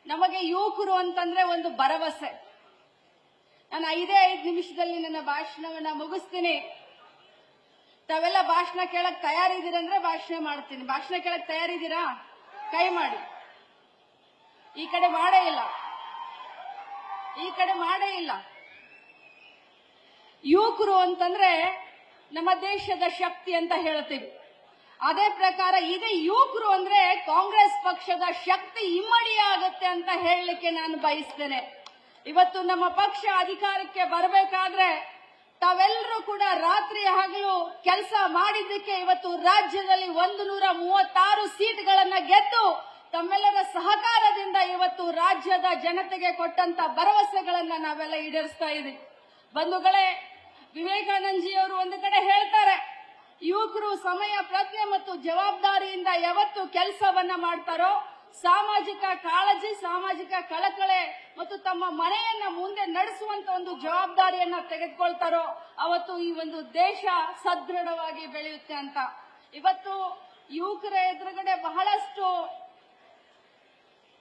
ನಮಗೆ ಯುವಕರು ಅಂತಂದ್ರೆ ಒಂದು ಭರವಸೆ. ನಾನು 5 ನಿಮಿಷದಲ್ಲಿ ನನ್ನ ಭಾಷಣವನ್ನ ಮುಗಿಸ್ತೀನಿ. ತಾವೆಲ್ಲ ಭಾಷಣ ಕೇಳಕ್ ತಯಾರಿದ್ದೀರಂದ್ರೆ ಭಾಷಣ ಮಾಡ್ತೀನಿ. ಭಾಷಣ ಕೇಳಕ್ ತಯಾರಿದ್ದೀರಾ? ಕೈ ಮಾಡಿ. ಈ ಕಡೆ ಮಾಡೇ ಇಲ್ಲ, ಈ ಕಡೆ ಮಾಡೇ ಇಲ್ಲ. ಯುವಕರು ಅಂತಂದ್ರೆ ನಮ್ಮ ದೇಶದ ಶಕ್ತಿ ಅಂತ ಹೇಳ್ತೀವಿ. ಅದೇ ಪ್ರಕಾರ ಇದೇ ಯುವಕರು ಅಂದ್ರೆ ಕಾಂಗ್ರೆಸ್ ಪಕ್ಷದ ಶಕ್ತಿ ಇಮ್ಮಡಿ ಆಗುತ್ತೆ ಅಂತ ಹೇಳಲಿಕ್ಕೆ ನಾನು ಬಯಸ್ತೇನೆ. ಇವತ್ತು ನಮ್ಮ ಪಕ್ಷ ಅಧಿಕಾರಕ್ಕೆ ಬರಬೇಕಾದ್ರೆ ತಾವೆಲ್ಲರೂ ಕೂಡ ರಾತ್ರಿ ಹಗಲು ಕೆಲಸ ಮಾಡಿದ್ದಕ್ಕೆ ಇವತ್ತು ರಾಜ್ಯದಲ್ಲಿ 136 ಸೀಟ್ಗಳನ್ನ ಗೆದ್ದು ತಮ್ಮೆಲ್ಲರ ಸಹಕಾರದಿಂದ ಇವತ್ತು ರಾಜ್ಯದ ಜನತೆಗೆ ಕೊಟ್ಟಂತ ಭರವಸೆಗಳನ್ನ ನಾವೆಲ್ಲ ಈಡೇರಿಸ್ತಾ ಇದ್ದೀವಿ. ಬಂಧುಗಳೇ, ವಿವೇಕಾನಂದಜಿ ಅವರು ಒಂದು ಕಡೆ ಹೇಳ್ತಾರೆ, ಯುವಕರು ಸಮಯ ಪ್ರಜ್ಞೆ ಮತ್ತು ಜವಾಬ್ದಾರಿಯಿಂದ ಯಾವತ್ತು ಕೆಲಸವನ್ನ ಮಾಡ್ತಾರೋ, ಸಾಮಾಜಿಕ ಕಾಳಜಿ, ಸಾಮಾಜಿಕ ಕಳಕಳೆ ಮತ್ತು ತಮ್ಮ ಮನೆಯನ್ನ ಮುಂದೆ ನಡೆಸುವಂತ ಒಂದು ಜವಾಬ್ದಾರಿಯನ್ನ ತೆಗೆದುಕೊಳ್ತಾರೋ ಅವತ್ತು ಈ ಒಂದು ದೇಶ ಸದೃಢವಾಗಿ ಬೆಳೆಯುತ್ತೆ ಅಂತ. ಇವತ್ತು ಯುವಕರ ಎದುರುಗಡೆ ಬಹಳಷ್ಟು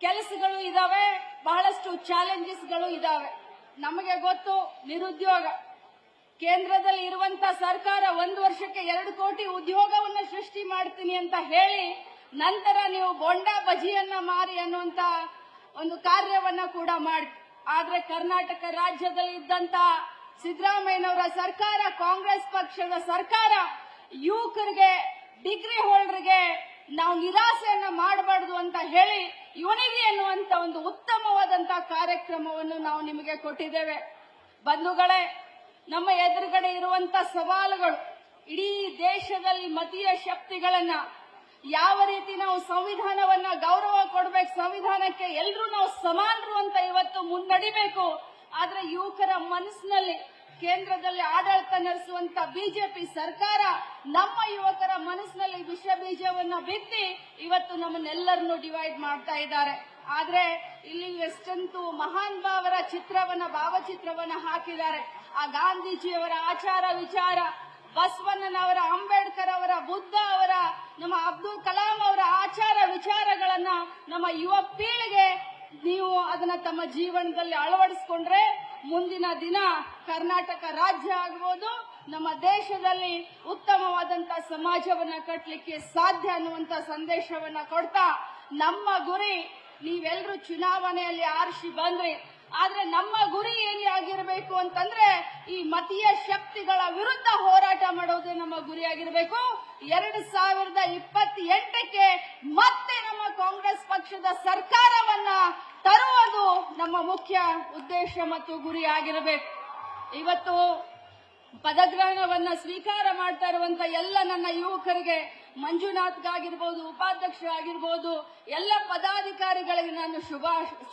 ಕೆಲಸಗಳು ಇದಾವೆ, ಬಹಳಷ್ಟು ಚಾಲೆಂಜಸ್ಗಳು ಇದಾವೆ. ನಮಗೆ ಗೊತ್ತು, ನಿರುದ್ಯೋಗ. ಕೇಂದ್ರದಲ್ಲಿ ಇರುವಂತ ಸರ್ಕಾರ 1 ವರ್ಷಕ್ಕೆ 2 ಕೋಟಿ ಉದ್ಯೋಗವನ್ನ ಸೃಷ್ಟಿ ಮಾಡ್ತೀನಿ ಅಂತ ಹೇಳಿ ನಂತರ ನೀವು ಬೋಂಡಾ ಬಜಿಯನ್ನ ಮಾರಿ ಅನ್ನುವಂತ ಒಂದು ಕಾರ್ಯವನ್ನ ಕೂಡ ಮಾಡಿ. ಆದ್ರೆ ಕರ್ನಾಟಕ ರಾಜ್ಯದಲ್ಲಿ ಇದ್ದಂತ ಸಿದ್ದರಾಮಯ್ಯನವರ ಸರ್ಕಾರ, ಕಾಂಗ್ರೆಸ್ ಪಕ್ಷದ ಸರ್ಕಾರ ಯುವಕರಿಗೆ, ಡಿಗ್ರಿ ಹೋಲ್ಡರ್ಗೆ ನಾವು ನಿರಾಸೆಯನ್ನ ಮಾಡಬಾರ್ದು ಅಂತ ಹೇಳಿ ಯುವನಿಗೆ ಎನ್ನುವಂತ ಒಂದು ಉತ್ತಮವಾದಂತಹ ಕಾರ್ಯಕ್ರಮವನ್ನು ನಾವು ನಿಮಗೆ ಕೊಟ್ಟಿದ್ದೇವೆ. ಬಂಧುಗಳೇ, ನಮ್ಮ ಎದುರುಗಡೆ ಇರುವಂತ ಸವಾಲುಗಳು, ಇಡೀ ದೇಶದಲ್ಲಿ ಮತೀಯ ಶಕ್ತಿಗಳನ್ನ ಯಾವ ರೀತಿ ನಾವು ಸಂವಿಧಾನವನ್ನ ಗೌರವ ಕೊಡಬೇಕು, ಸಂವಿಧಾನಕ್ಕೆ ಎಲ್ಲರೂ ನಾವು ಸಮಾನರು ಅಂತ ಇವತ್ತು ಮುನ್ನಡಿಬೇಕು. ಆದ್ರೆ ಯುವಕರ ಮನಸ್ಸಿನಲ್ಲಿ ಕೇಂದ್ರದಲ್ಲಿ ಆಡಳಿತ ನಡೆಸುವಂತ ಬಿಜೆಪಿ ಸರ್ಕಾರ ನಮ್ಮ ಯುವಕರ ಮನಸ್ಸಿನಲ್ಲಿ ವಿಷ ಬೀಜವನ್ನ ಬಿತ್ತಿ ಇವತ್ತು ನಮ್ಮನ್ನೆಲ್ಲರನ್ನು ಡಿವೈಡ್ ಮಾಡ್ತಾ ಇದ್ದಾರೆ. ಆದ್ರೆ ಇಲ್ಲಿ ಎಷ್ಟಂತೂ ಮಹಾನ್ ಭಾವರ ಚಿತ್ರವನ್ನ, ಭಾವಚಿತ್ರವನ್ನ ಹಾಕಿದ್ದಾರೆ. ಆ ಗಾಂಧೀಜಿಯವರ ಆಚಾರ ವಿಚಾರ, ಬಸವಣ್ಣನವರ, ಅಂಬೇಡ್ಕರ್ ಅವರ, ಬುದ್ಧ ಅವರ, ನಮ್ಮ ಅಬ್ದುಲ್ ಕಲಾಂ ಅವರ ಆಚಾರ ವಿಚಾರಗಳನ್ನ ನಮ್ಮ ಯುವ ಪೀಳಿಗೆ ನೀವು ಅದನ್ನ ತಮ್ಮ ಜೀವನದಲ್ಲಿ ಅಳವಡಿಸಿಕೊಂಡ್ರೆ ಮುಂದಿನ ದಿನ ಕರ್ನಾಟಕ ರಾಜ್ಯ ಆಗಬಹುದು, ನಮ್ಮ ದೇಶದಲ್ಲಿ ಉತ್ತಮವಾದಂತಹ ಸಮಾಜವನ್ನ ಕಟ್ಟಲಿಕ್ಕೆ ಸಾಧ್ಯ ಅನ್ನುವಂತ ಸಂದೇಶವನ್ನ ಕೊಡ್ತಾ, ನಮ್ಮ ಗುರಿ ನೀವೆಲ್ಲರೂ ಚುನಾವಣೆಯಲ್ಲಿ ಆರಿಸಿ ಬಂದ್ರಿ. ಆದ್ರೆ ನಮ್ಮ ಗುರಿ ಏನಾಗಿರಬೇಕು ಅಂತಂದ್ರೆ ಈ ಮತೀಯ ಶಕ್ತಿಗಳ ವಿರುದ್ಧ ಹೋರಾಟ ಮಾಡೋದೇ ನಮ್ಮ ಗುರಿಯಾಗಿರಬೇಕು. 2028ಕ್ಕೆ ಮತ್ತೆ ನಮ್ಮ ಕಾಂಗ್ರೆಸ್ ಪಕ್ಷದ ಸರ್ಕಾರವನ್ನ ತರುವುದು ನಮ್ಮ ಮುಖ್ಯ ಉದ್ದೇಶ ಮತ್ತು ಗುರಿ ಆಗಿರಬೇಕು. ಇವತ್ತು ಪದಗ್ರಹಣವನ್ನ ಸ್ವೀಕಾರ ಮಾಡ್ತಾ ಇರುವಂತ ಎಲ್ಲ ನನ್ನ ಯುವಕರಿಗೆ, ಮಂಜುನಾಥ್ಗಾಗಿರ್ಬೋದು, ಉಪಾಧ್ಯಕ್ಷರಾಗಿರ್ಬೋದು, ಎಲ್ಲ ಪದಾಧಿಕಾರಿಗಳಿಗೆ ನಾನು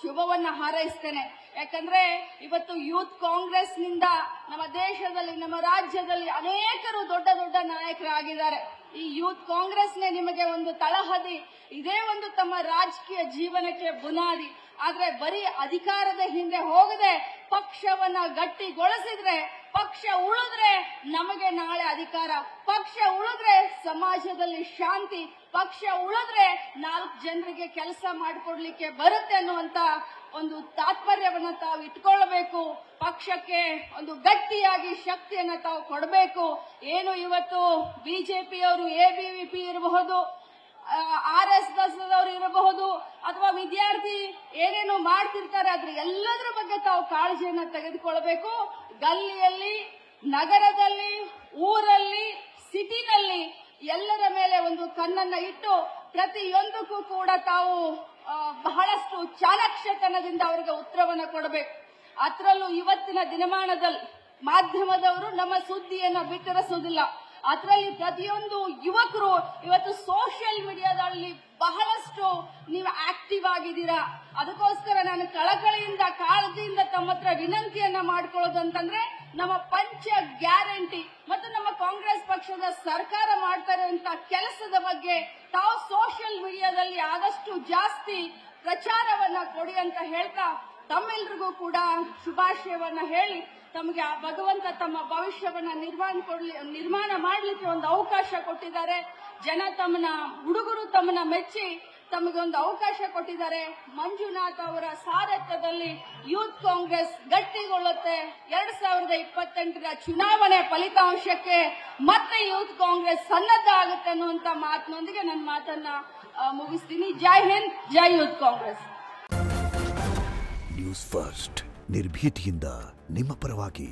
ಶುಭವನ್ನ ಹಾರೈಸ್ತೇನೆ. ಯಾಕಂದ್ರೆ ಇವತ್ತು ಯೂತ್ ಕಾಂಗ್ರೆಸ್ ನಿಂದ ನಮ್ಮ ದೇಶದಲ್ಲಿ, ನಮ್ಮ ರಾಜ್ಯದಲ್ಲಿ ಅನೇಕರು ದೊಡ್ಡ ದೊಡ್ಡ ನಾಯಕರಾಗಿದ್ದಾರೆ. ಈ ಯೂತ್ ಕಾಂಗ್ರೆಸ್ನೇ ನಿಮಗೆ ಒಂದು ತಳಹದಿ, ಇದೇ ಒಂದು ತಮ್ಮ ರಾಜಕೀಯ ಜೀವನಕ್ಕೆ ಬುನಾದಿ. ಆದ್ರೆ ಬರೀ ಅಧಿಕಾರದ ಹಿಂದೆ ಹೋಗದೆ ಪಕ್ಷವನ್ನ ಗಟ್ಟಿಗೊಳಿಸಿದ್ರೆ, ಪಕ್ಷ ಉಳಿದ್ರೆ ನಮಗೆ ನಾಳೆ ಅಧಿಕಾರ, ಪಕ್ಷ ಉಳಿದ್ರೆ ಸಮಾಜದಲ್ಲಿ ಶಾಂತಿ, ಪಕ್ಷ ಉಳಿದ್ರೆ 4 ಜನರಿಗೆ ಕೆಲಸ ಮಾಡಿಕೊಡ್ಲಿಕ್ಕೆ ಬರುತ್ತೆ ಅನ್ನುವಂತ ಒಂದು ತಾತ್ಪರ್ಯವನ್ನ ತಾವು ಇಟ್ಕೊಳ್ಬೇಕು. ಪಕ್ಷಕ್ಕೆ ಒಂದು ಗಟ್ಟಿಯಾಗಿ ಶಕ್ತಿಯನ್ನ ತಾವು ಕೊಡಬೇಕು. ಏನು ಇವತ್ತು ಬಿಜೆಪಿಯವರು, ಎಬಿವಿಪಿ ಇರಬಹುದು, RSS ಅವರು ಇರಬಹುದು, ಅಥವಾ ವಿದ್ಯಾರ್ಥಿ ಏನೇನು ಮಾಡ್ತಿರ್ತಾರೆ, ಅದ್ರ ಎಲ್ಲದರ ಬಗ್ಗೆ ತಾವು ಕಾಳಜಿಯನ್ನ ತೆಗೆದುಕೊಳ್ಬೇಕು. ಗಲ್ಲಿಯಲ್ಲಿ, ನಗರದಲ್ಲಿ, ಊರಲ್ಲಿ, ಸಿಟಿನಲ್ಲಿ ಎಲ್ಲರ ಮೇಲೆ ಒಂದು ಕಣ್ಣನ್ನ ಇಟ್ಟು ಪ್ರತಿಯೊಂದಕ್ಕೂ ಕೂಡ ತಾವು ಬಹಳಷ್ಟು ಚಾಣಾಕ್ಷತನದಿಂದ ಅವರಿಗೆ ಉತ್ತರವನ್ನು ಕೊಡಬೇಕು. ಅದರಲ್ಲೂ ಇವತ್ತಿನ ದಿನಮಾನದಲ್ಲಿ ಮಾಧ್ಯಮದವರು ನಮ್ಮ ಸುದ್ದಿಯನ್ನ ಬಿತ್ತರಿಸುವುದಿಲ್ಲ. ಅದರಲ್ಲಿ ಪ್ರತಿಯೊಂದು ಯುವಕರು ಇವತ್ತು ಸೋಷಿಯಲ್ ಮೀಡಿಯಾದಲ್ಲಿ ಬಹಳಷ್ಟು ನೀವು ಆಕ್ಟಿವ್ ಆಗಿದ್ದೀರಾ. ಅದಕ್ಕೋಸ್ಕರ ನಾನು ಕಳಕಳಿಯಿಂದ, ಕಾಳಜಿಯಿಂದ ತಮ್ಮ ಹತ್ರ ವಿನಂತಿಯನ್ನ ಮಾಡ್ಕೊಳ್ಳೋದಂತಂದ್ರೆ, ನಮ್ಮ ಪಂಚ ಗ್ಯಾರಂಟಿ ಮತ್ತು ನಮ್ಮ ಕಾಂಗ್ರೆಸ್ ಪಕ್ಷದ ಸರ್ಕಾರ ಮಾಡ್ತಾ ಇರುವಂತಹ ಕೆಲಸದ ಬಗ್ಗೆ ತಾವು ಸೋಷಿಯಲ್ ಮೀಡಿಯಾದಲ್ಲಿ ಆದಷ್ಟು ಜಾಸ್ತಿ ಪ್ರಚಾರವನ್ನ ಕೊಡಿ ಅಂತ ಹೇಳ್ತಾ ತಮ್ಮೆಲ್ಲರಿಗೂ ಕೂಡ ಶುಭಾಶಯವನ್ನ ಹೇಳಿ, ತಮಗೆ ಆ ಭಗವಂತ ತಮ್ಮ ಭವಿಷ್ಯವನ್ನ ನಿರ್ಮಾಣ ಮಾಡಲಿಕ್ಕೆ ಒಂದು ಅವಕಾಶ ಕೊಟ್ಟಿದ್ದಾರೆ. ಜನ ತಮ್ಮನ್ನ, ಹುಡುಗರು ತಮ್ಮನ್ನ ಮೆಚ್ಚಿ ತಮಗೊಂದು ಅವಕಾಶ ಕೊಟ್ಟಿದ್ದಾರೆ. ಮಂಜುನಾಥ್ ಅವರ ಸಾರಥ್ಯದಲ್ಲಿ ಯೂತ್ ಕಾಂಗ್ರೆಸ್ ಗಟ್ಟಿಗೊಳ್ಳುತ್ತೆ. 2028ರ ಚುನಾವಣೆ ಫಲಿತಾಂಶಕ್ಕೆ ಮತ್ತೆ ಯೂತ್ ಕಾಂಗ್ರೆಸ್ ಸನ್ನದ್ಧ ಆಗುತ್ತೆ ಅನ್ನುವಂತ ಮಾತಿನೊಂದಿಗೆ ನನ್ನ ಮಾತನ್ನ ಮುಗಿಸ್ತೀನಿ. ಜೈ ಹಿಂದ್, ಜೈ ಯೂತ್ ಕಾಂಗ್ರೆಸ್. ನ್ಯೂಸ್ ಫಸ್ಟ್ ನಿರ್ಭೀತಿಯಿಂದ ನಿಮ್ಮ ಪರವಾಗಿ.